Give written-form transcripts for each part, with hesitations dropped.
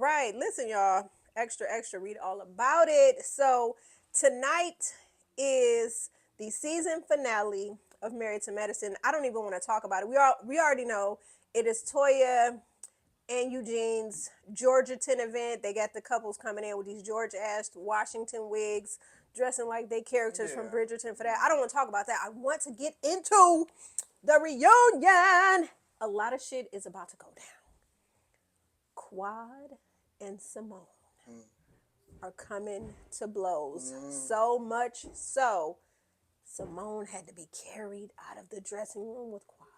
right. Listen, y'all. Extra, extra. Read all about it. So tonight is the season finale of Married to Medicine. I don't even want to talk about it. We already know it is Toya and Eugene's Georgiaton event. They got the couples coming in with these George Ash Washington wigs, dressing like they characters from Yeah. Bridgerton for that. I don't want to talk about that. I want to get into the reunion. A lot of shit is about to go down. Quad and Simone are coming to blows. So much so, Simone had to be carried out of the dressing room with Quad.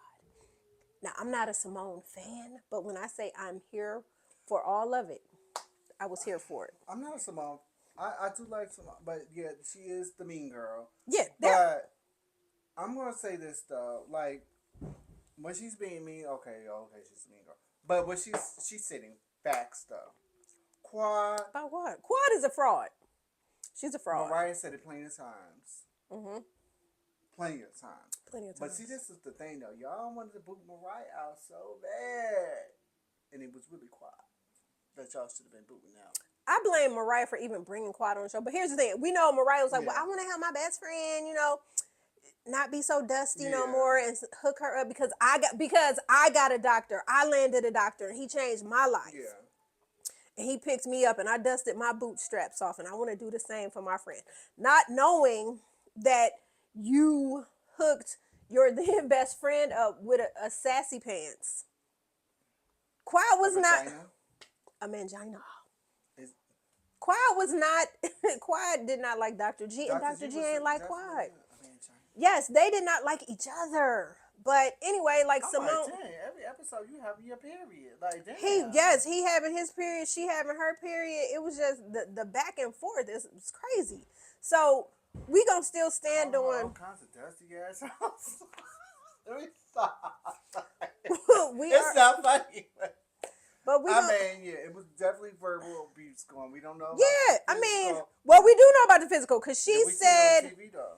Now, I'm not a Simone fan, but when I say I'm here for all of it, I was here for it. I'm not a Simone. I do like Simone, but yeah, she is the mean girl. Yeah, But I'm gonna say this though, like when she's being mean, okay, she's a mean girl. But when she's sitting facts though. Quad, about what? Quad is a fraud. She's a fraud. Mariah said it plenty of times. Mm-hmm. Plenty of times. Plenty of But times. see, this is the thing though. Y'all wanted to boot Mariah out so bad, and it was really Quad that y'all should have been booting out. I blame Mariah for even bringing Quad on the show. But here's the thing. We know Mariah was like, well, Yeah. I want to have my best friend, not be so dusty no Yeah. more and hook her up because I got a doctor. I landed a doctor and he changed my life. Yeah. And he picked me up and I dusted my bootstraps off and I want to do the same for my friend. Not knowing that you hooked your then best friend up with a sassy pants. Quad was not Vagina a mangina. is Quad was not Quad did not like Dr. G and Dr. G ain't like definitely Quad. a vagina. Yes, they did not like each other. But anyway, like I'm Simone, like, dang, every episode you have your period. Like, damn. he having his period, she having her period. It was just the back and forth. It was crazy. So we gonna still stand all on. kinds of dusty ass house. Let me stop. we It's are, not funny. but we. I Gonna, mean, yeah, it was definitely verbal abuse going. We don't know. About yeah, the I mean, physical. well, we do know about the physical because she Yeah, we see it said on TV though.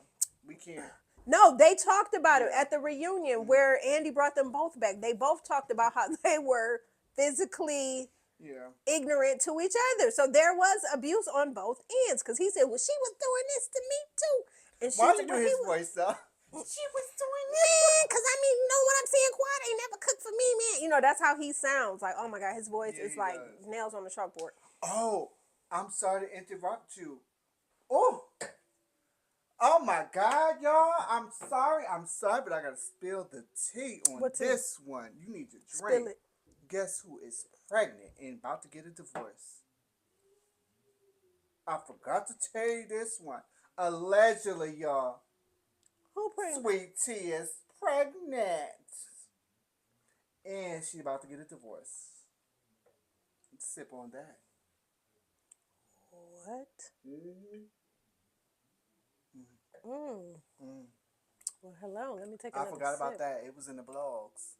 We can't. no. They talked about it Yeah. at the reunion where Andy brought them both back. They both talked about how they were physically Yeah. ignorant to each other. So there was abuse on both ends because he said, well, she was doing this to me too. And she Why said, you do well, his he was, voice though? she was doing man, because I mean, you know what I'm saying? Quad ain't never cooked for me, man. That's how he sounds. Like, oh my God, his voice Yeah, is he like does. nails on the chalkboard. Oh, I'm sorry to interrupt you. Oh. Oh my God, y'all! I'm sorry, but I gotta spill the tea on What tea? this one. You need to drink. Spill it. Guess who is pregnant and about to get a divorce? I forgot to tell you this one. Allegedly, y'all, Who pregnant? Sweet Tea is pregnant, and she about to get a divorce. Sip on that. What? Mm-hmm. Mm. Well, hello. Let me take I another forgot about sip. that. It was in the blogs.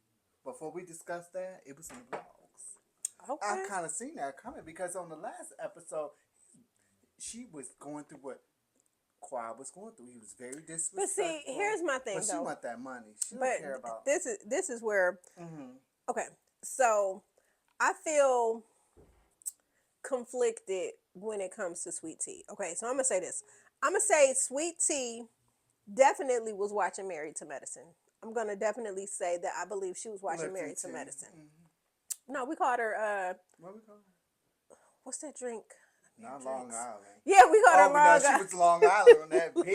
Before we discussed that, it was in the blogs. Okay. I kind of seen that coming because on the last episode, she was going through what Quad was going through. He was very disrespectful. But see, here's my thing, But she though. want that money. She But don't care about. this is where Mm-hmm. okay. So I feel conflicted when it comes to Sweet Tea. Okay, so I'm gonna say this. I'm gonna say Sweet Tea definitely was watching Married to Medicine. I'm gonna definitely say that I believe she was watching Married to Medicine. Mm-hmm. No, we called her What we call her? what's that drink? Not Drinks. Long Island. Yeah, we called her Oh, Long no, she Island. was Long Island on that beach.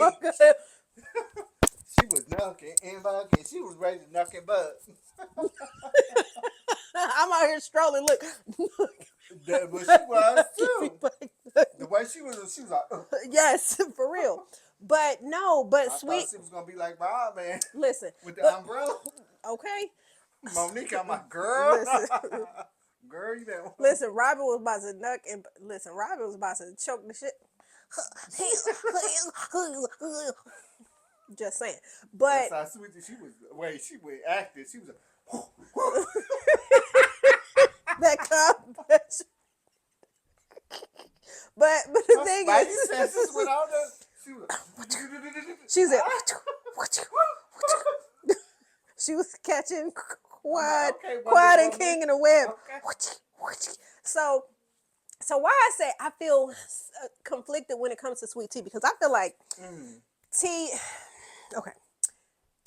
She was knucking and bucking. She was ready to knuck and buck. I'm out here strolling. Look. But she was too. The way she was like, yes, for real. But no, but I Sweet. thought she was gonna be like Bob, man, Listen. with the umbrella. Okay. Monique, I'm like, girl, Listen. girl, you better. Listen, Robin was about to nuck and listen, Robin was about to choke the shit. Just saying. But That's how sweet she was. Wait, she was acting. She was. that bitch. But the thing Spidey is, senses with all the. She was. she said, she was catching Quad, okay, Wonder Quad and Woman. King in a web. Okay. So So why I say I feel conflicted when it comes to Sweet Tea, because I feel like T, okay,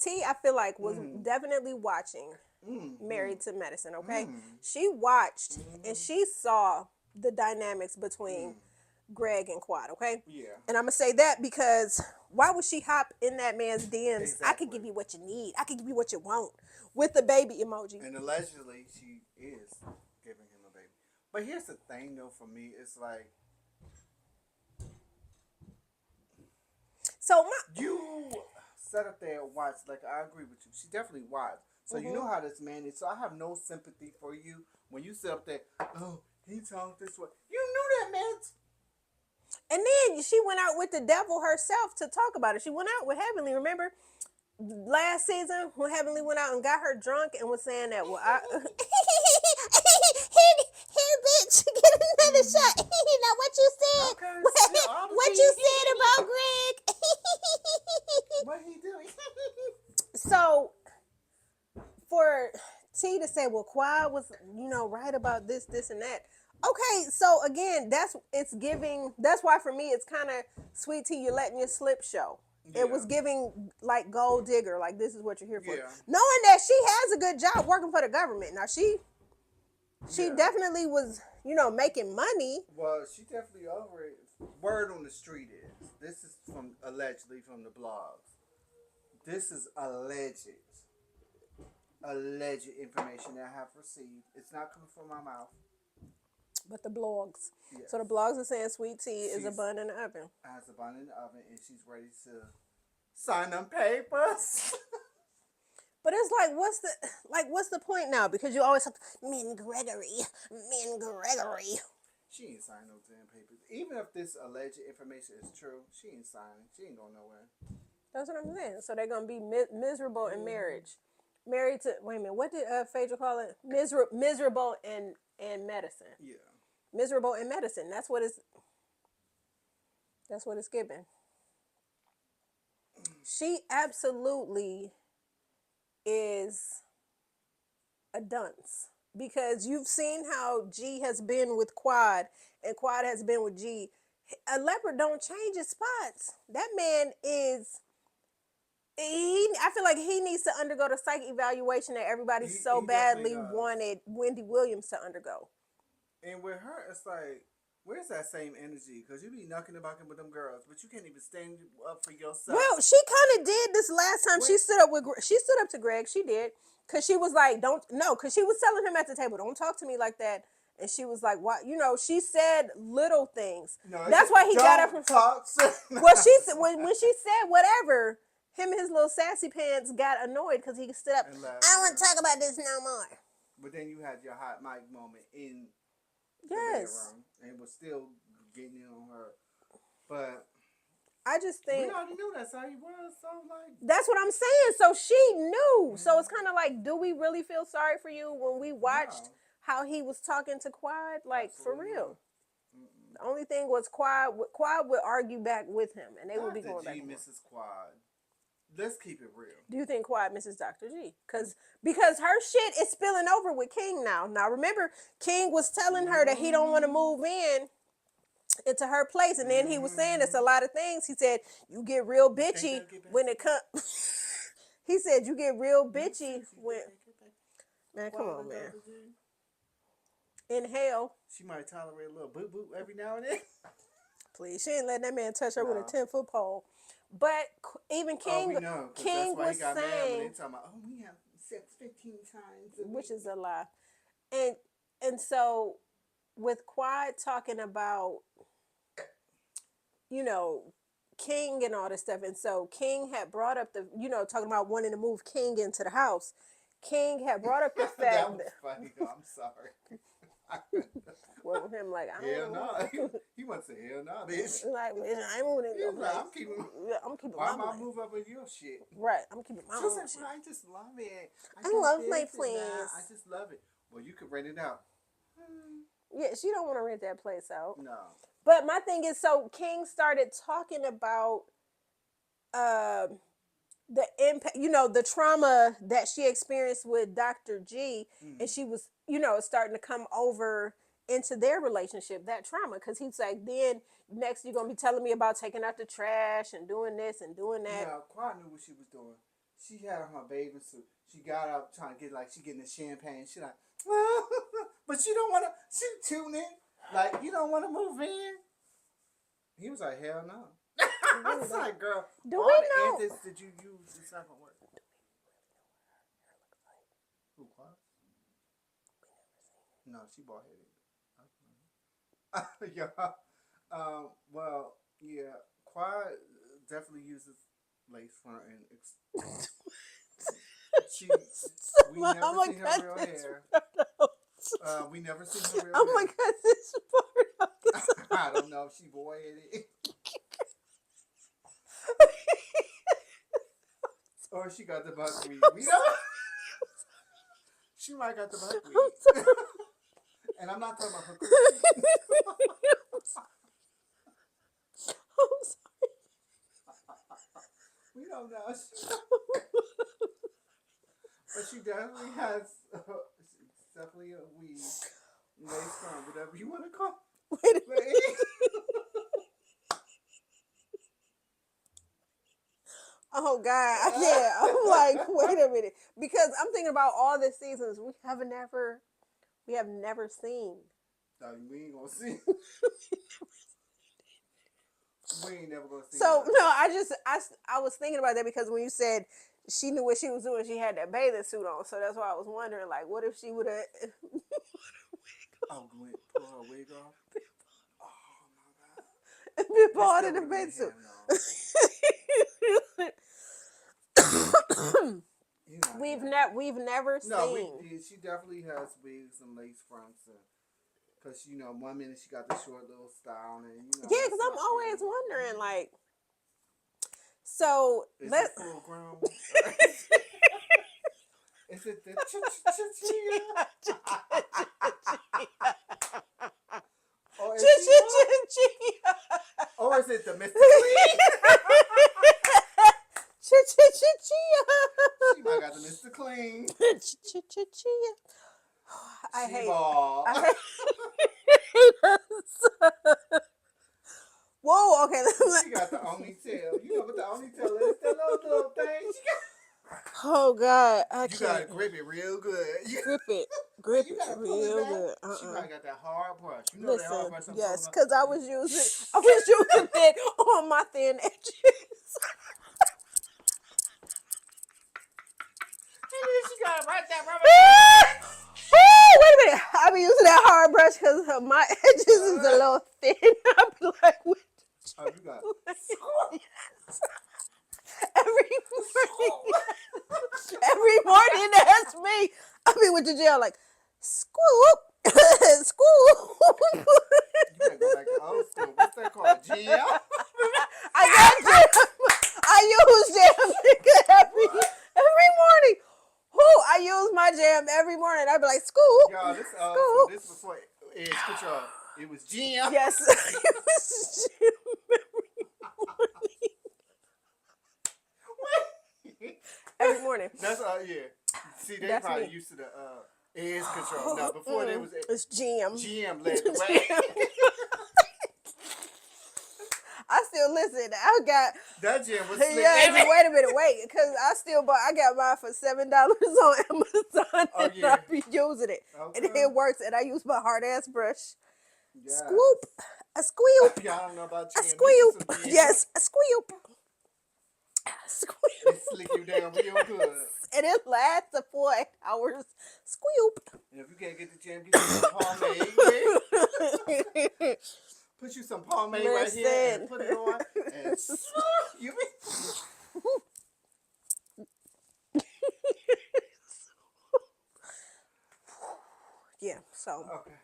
T, I feel like was definitely watching Married to Medicine. Okay, she watched and she saw the dynamics between Greg and Quad. Okay, Yeah. and I'm gonna say that because why would she hop in that man's DMs? I could Exactly. give you what you need. I could give you what you want with the baby emoji. And allegedly, she is giving him a baby. But here's the thing, though, for me, it's like So my you sat up there and watched. Like, I agree with you. She definitely watched. So you know how this man is. So I have no sympathy for you when you sit up there. Oh, he talked this way. You knew that man. And then she went out with the devil herself to talk about it. She went out with Heavenly. Remember last season when Heavenly went out and got her drunk and was saying that, well, I. Here, bitch, get another shot. Now, what you said? Okay, What you said about Greg? What he doing? So, for T to say, well, Quad was, right about this, and that. Okay, so again, it's giving. That's why for me, it's kind of Sweet Tea. You're letting your slip show. It was giving like gold digger, like this is what you're here for. Yeah. Knowing that she has a good job working for the government. Now she Yeah. definitely was, making money. Well, she definitely over it. Word on the street is this is allegedly from the blogs. This is alleged information that I have received. It's not coming from my mouth. But the blogs. Yes. So the blogs are saying Sweet Tea is a She's- bun in the oven. Has a bun in the oven and she's ready to sign them papers. But it's like, what's the point now? Because you always have to, Min Gregory. She ain't signing no damn papers. Even if this alleged information is true, she ain't signing. She ain't going nowhere. That's what I'm saying. So they're gonna be miserable in marriage. Married to, wait a minute, what did Phaedra call it? Miserable in medicine. Yeah. Miserable in medicine. That's what it's giving. She absolutely is a dunce. Because you've seen how G has been with Quad and Quad has been with G. A leopard don't change his spots. That man is I feel like he needs to undergo the psych evaluation that everybody so he badly definitely does. wanted Wendy Williams to undergo. And with her, it's like, where's that same energy? Because you be knocking about with them girls, but you can't even stand up for yourself. Well, she kind of did this last time. She stood up to Greg. She did, because she was like, because she was telling him at the table, don't talk to me like that. And she was like, "What?" She said little things. No, that's why he got up from. Talk. Well, she said when she said whatever, him and his little sassy pants got annoyed because he stood up. I don't want to talk about this no more. But then you had your hot mic moment in the Yes. bedroom and was still getting in on her. But I just think we already knew that's how he was. So like, that's what I'm saying. So she knew. So it's kind of like, do we really feel sorry for you when we watched how he was talking to Quad? Like, absolutely for real. not. The only thing was Quad would argue back with him, and they would be Dr. going G back and forth. Mrs. Quad. Let's keep it real. Do you think Quad misses Dr. G? Because her shit is spilling over with King now. Now remember, King was telling her that he don't want to move into her place, and then he was saying it's a lot of things. He said you get real bitchy when it comes. He said you get real bitchy when. Man, come on, man. Inhale. She might tolerate a little boop boop every now and then. Please, she ain't letting that man touch her with a 10-foot pole. But even King, we know, King that's why was he got mad when saying, they talking about, we have sex 15 times a which week. is a lie, and so with Quad talking about, King and all this stuff, and so King had brought up the, talking about wanting to move King into the house. King had brought up the fact that was funny. Though. I'm sorry. Well, him like, I hell don't no. know. He wants to say hell no, bitch. Like, I ain't moving in your place. I'm keeping. my Why am I money. move up in your shit? Right, I'm keeping my She own said, shit. well, I just love it. I love got my this and place. that. I just love it. Well, you could rent it out. Yeah, she don't want to rent that place out. No. But my thing is, so King started talking about the impact, the trauma that she experienced with Dr. G, and she was, starting to come over into their relationship, that trauma. Because he's like, then next you're gonna be telling me about taking out the trash and doing this and doing that. Now, Quad knew what she was doing. She had on her bathing suit. She got up trying to get like she getting the champagne. She like, but she don't want to. She tuning like you don't want to move in. He was like, hell no. I was like, girl, Do all we the know? antics that you use, it's not gonna work. Who, Quad? No, she bald headed. Yeah. Well, yeah. Quad definitely uses lace front and she. We never I'm gonna seen her cut real this hair. part out. We never seen her real I'm hair. gonna cut this part out. I don't know if she boy headed or she got the buckwheat. We don't. She might got the buckwheat. And I'm not talking about her coochie. I'm sorry. We don't know. But she definitely has. It's definitely a weed, lace front, whatever you want to call. Wait a It. Oh God, yeah. I'm like, wait a minute, because I'm thinking about all the seasons we have never seen. No, we ain't gonna see. We ain't never gonna see. So that. no, I was thinking about that because when you said she knew what she was doing, she had that bathing suit on, so that's why I was wondering, like, what if she would have? Oh, Gwen, pull her wig off. Oh my God. been It bald still in the would've been bathing suit. him, though. You know, We've never No, seen. she definitely has wigs and lace fronts, cause you know one minute she got the short little style, and you know. Yeah, that's because I'm not always pretty. wondering, like, so Is let it full grown? Is it the chia? Or is she what? Or is it the Mr. Clean? She might got the Mr. Clean. I She hate ball. I hate us. Whoa, okay. She got the only tail. You know what the only tail is? That little thing. Oh God, I You can't. gotta grip it real good. Grip You it gotta pull real it back. good. She probably got that hard brush. You know that Listen, hard brush I'm yes, talking because about? I was using it on my thin edges. And then she got right there, rubber. Wait a minute. I be using that hard brush because my edges is a little thin. I be like, what? Oh, you got Every morning that's me. I be with the gel like, scoop, scoop. You better go back to old school. What's that called? Gel? I got jam. I use jam every morning. I use my jam every morning. I be like, scoop, Y'all, this scoop. this before Edge Control. It was Gel. Yes, I use jam every morning. That's yeah. See, they That's probably me. used to the Edge Control. Now before there was It's jam. GM led the way. I still listen. I got That gym was slick. yeah. Wait a minute, because I got mine for $7 on Amazon, Oh, and yeah. I be using it, and Okay. it works. And I use my hard ass brush. Yes. Scoop, a squeal, Y'all don't know about a GM. squeal. This is some GM. Yes, a squeal, squeal. It slick you down real good. And it lasts for 8 hours. Squeal. And if you can't get the gym, get you some pomade. Yeah. Put you some pomade right here and put it on. And you Yeah. So, okay.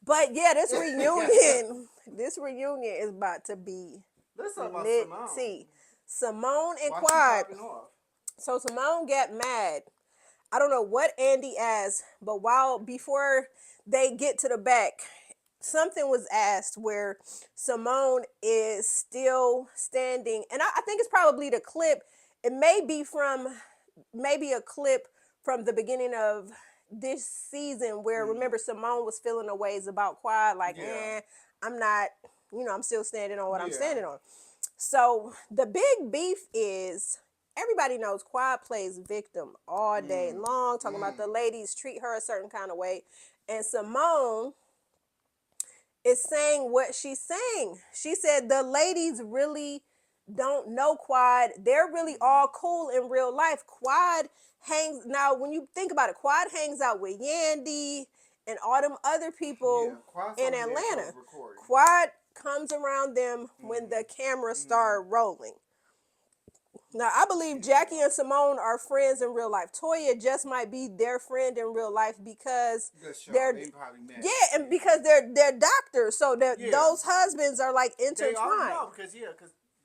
but yeah, this reunion is about to be Let's talk about lit. Simone. Simone and Why Quad. she popping off? So Simone got mad. I don't know what Andy asked, but before they get to the back, something was asked where Simone is still standing, and I think it's probably the clip. It may be from maybe a clip from the beginning of this season where remember Simone was feeling the ways about Quad, like, Yeah. I'm not, I'm still standing on what I'm Yeah. standing on. So the big beef is everybody knows Quad plays victim all day long, talking about the ladies treat her a certain kind of way. And Simone is saying what she's saying. She said the ladies really don't know Quad. They're really all cool in real life. Quad hangs, now when you think about it, Quad hangs out with Yandy and all them other people Yeah, Quad's in only there for Atlanta. recording. Quad comes around them when the cameras start rolling. Now, I believe Jackie and Simone are friends in real life. Toya just might be their friend in real life because Good show. they're, They probably met. yeah, and because they're doctors, so Yeah. those husbands are like They intertwined. all know because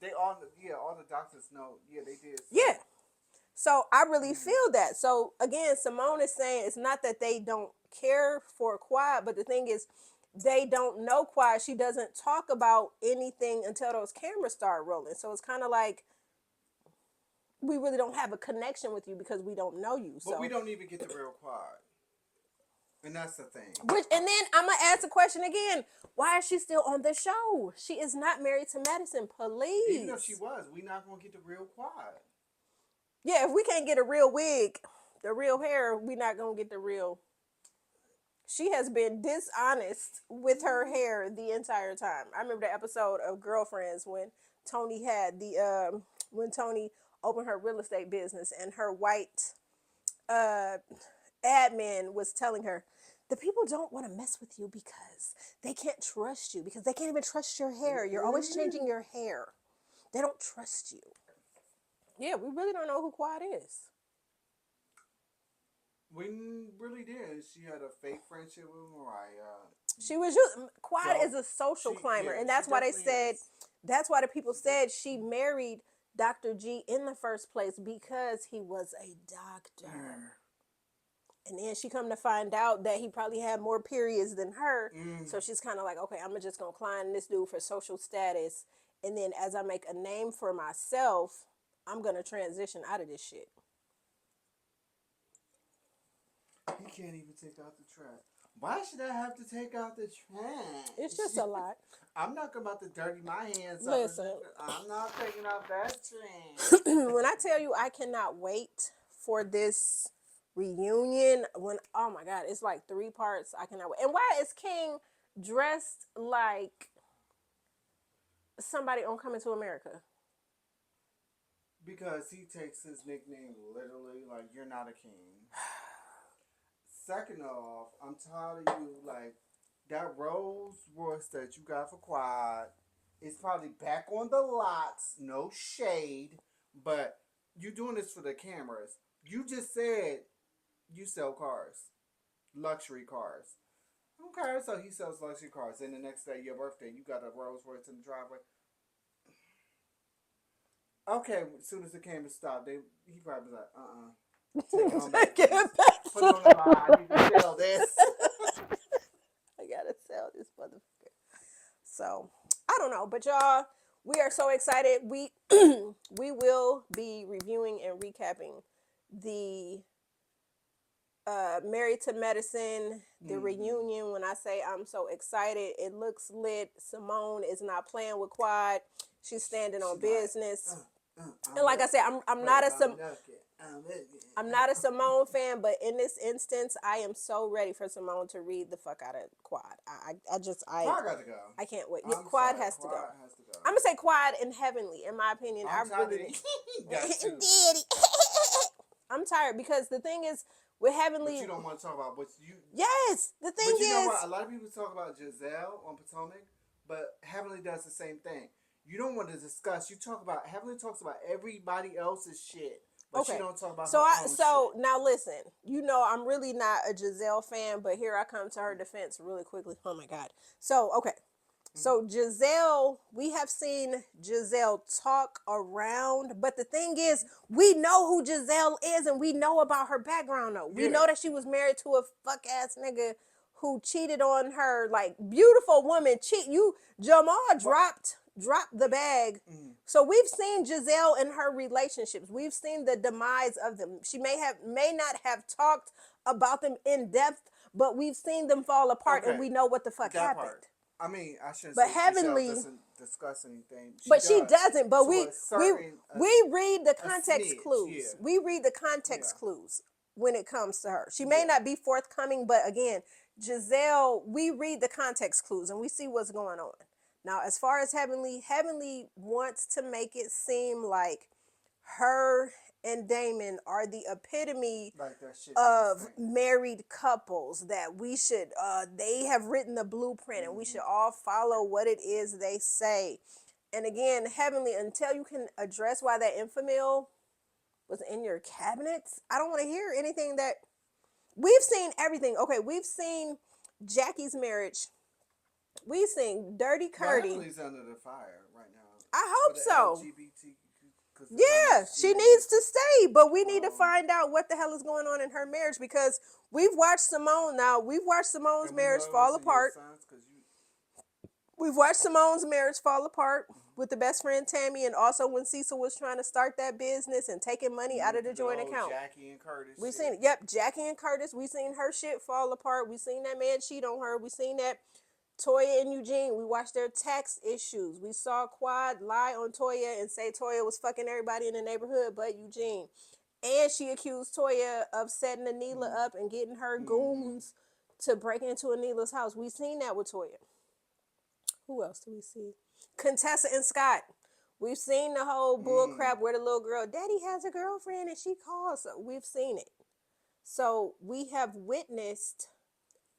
they all all the doctors know. Yeah, they did. Yeah. So I really feel that. So again, Simone is saying it's not that they don't care for Quad, but the thing is, they don't know Quad. She doesn't talk about anything until those cameras start rolling. So it's kind of like we really don't have a connection with you because we don't know you. But So we don't even get the real Quad, and that's the thing. and then I'm gonna ask the question again: why is she still on the show? She is not married to Madison. Please. Even if she was, we not gonna get the real Quad. Yeah, if we can't get a real wig, the real hair, we're not gonna get the real. She has been dishonest with her hair the entire time. I remember the episode of Girlfriends when Tony had the when Tony opened her real estate business and her white admin was telling her, the people don't want to mess with you because they can't trust you, because they can't even trust your hair. You're always changing your hair. They don't trust you. Yeah, we really don't know who Quad is. We really did. She had a fake friendship with Mariah. She was just Quad So, is a social climber, yeah, and that's she why they definitely said is. that's why the people said she married Dr. G in the first place because he was a doctor. And then she come to find out that he probably had more periods than her. So she's kind of like, okay, I'm just going to climb this dude for social status. And then as I make a name for myself, I'm going to transition out of this shit. He can't even take out the trash. Why should I have to take out the trash? It's just a lot. I'm not about to dirty my hands. Listen. I'm not taking out that trash. When I tell you I cannot wait for this reunion, oh my God, it's like 3 parts. I cannot wait. And why is King dressed like somebody on Coming to America? Because he takes his nickname literally, like, you're not a king. Second off, I'm tired of you, like, that Rolls Royce that you got for Quad is probably back on the lots, no shade, but you doing this for the cameras. You just said you sell cars, luxury cars. Okay, so he sells luxury cars. Then the next day, your birthday, you got a Rolls Royce in the driveway. Okay, as soon as the cameras stopped, he probably was like, take it on back. Take it back. Put it on the line. I need to sell this. I gotta sell this motherfucker. So I don't know, but y'all, we are so excited. We we will be reviewing and recapping the Married to Medicine, the reunion. When I say I'm so excited, it looks lit. Simone is not playing with Quad. She's standing on business. And like I said, I'm not a Simone fan, but in this instance, I am so ready for Simone to read the fuck out of Quad. Quad got to go. I can't wait. I'm Quad sorry, has to go. Quad has to go. I'm gonna say Quad and Heavenly, in my opinion. I'm tired because the thing is with Heavenly. But you don't want to talk about what you. Yes, the thing but you is. know what? A lot of people talk about Giselle on Potomac, but Heavenly does the same thing. You don't want to discuss. You talk about Heavenly talks about everybody else's shit, but she don't talk about her own shit. Now listen. You know I'm really not a Giselle fan, but here I come to her defense really quickly. Oh my God. So okay. So Giselle, we have seen Giselle talk around, but the thing is, we know who Giselle is, and we know about her background. Though we know that she was married to a fuck ass nigga who cheated on her. Like beautiful woman, Jamal dropped the bag. So we've seen Giselle in her relationships. We've seen the demise of them. She may not have talked about them in depth, but we've seen them fall apart and Okay, we know what the fuck that happened. part. I mean, I shouldn't But say Giselle Heavenly, doesn't discuss anything. but she doesn't. But to a certain we read the a context smidge, clues. yeah, We read the yeah, context clues when it comes to her. She may yeah. not be forthcoming, but again, Giselle, we read the context clues and we see what's going on. Now, as far as Heavenly, Heavenly wants to make it seem like her and Damon are the epitome Like that shit of insane. married couples, that we should they have written the blueprint and we should all follow what it is they say. And again, Heavenly, until you can address why that infamil was in your cabinets, I don't want to hear anything. That we've seen everything. Okay, we've seen Jackie's marriage, we've seen Dirty Well, Curdy. Heavenly's under the fire right now. I For hope the so. LGBT, because Yeah, she needs to stay, but we need to find out what the hell is going on in her marriage, because we've watched Simone now. We've watched Simone's marriage fall apart. We've watched Simone's marriage fall apart with the best friend Tammy, and also when Cecil was trying to start that business and taking money out of the joint account. Jackie and Curtis. We've seen it. Yep, Jackie and Curtis. We've seen her shit fall apart. We've seen that man cheat on her. We've seen that Toya and Eugene. We watched their tax issues. We saw Quad lie on Toya and say Toya was fucking everybody in the neighborhood but Eugene. And she accused Toya of setting Anila up and getting her goons to break into Anila's house. We've seen that with Toya. Who else do we see? Contessa and Scott. We've seen the whole bull crap where the little girl, Daddy has a girlfriend and she calls. We've seen it. So we have witnessed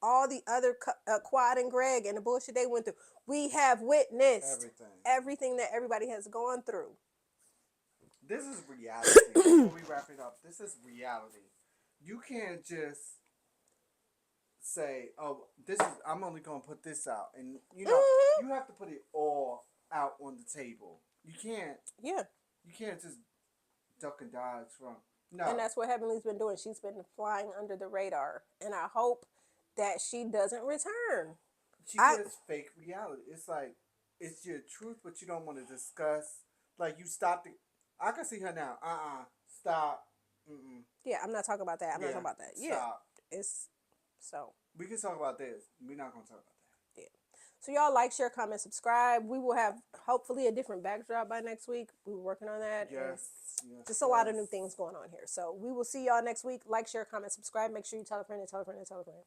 all the other Quad and Greg and the bullshit they went through. We have witnessed everything that everybody has gone through. This is reality. Before we wrap it up, this is reality. You can't just say, "Oh, this is. I'm only gonna put this out," and you have to put it all out on the table. You can't. Yeah. You can't just duck and dodge from. No. And that's what Heavenly's been doing. She's been flying under the radar, and I hope that she doesn't return. She gives fake reality. It's like it's your truth, but you don't want to discuss. Like you stopped it. I can see her now. Stop. Yeah, I'm not talking about that. I'm not talking about that. Yeah, stop. It's so. We can talk about this. We're not gonna talk about that. Yeah. So y'all like, share, comment, subscribe. We will have hopefully a different backdrop by next week. We were working on that. Yes. Just a lot of new things going on here. So we will see y'all next week. Like, share, comment, subscribe. Make sure you tell a friend and tell a friend and tell a friend.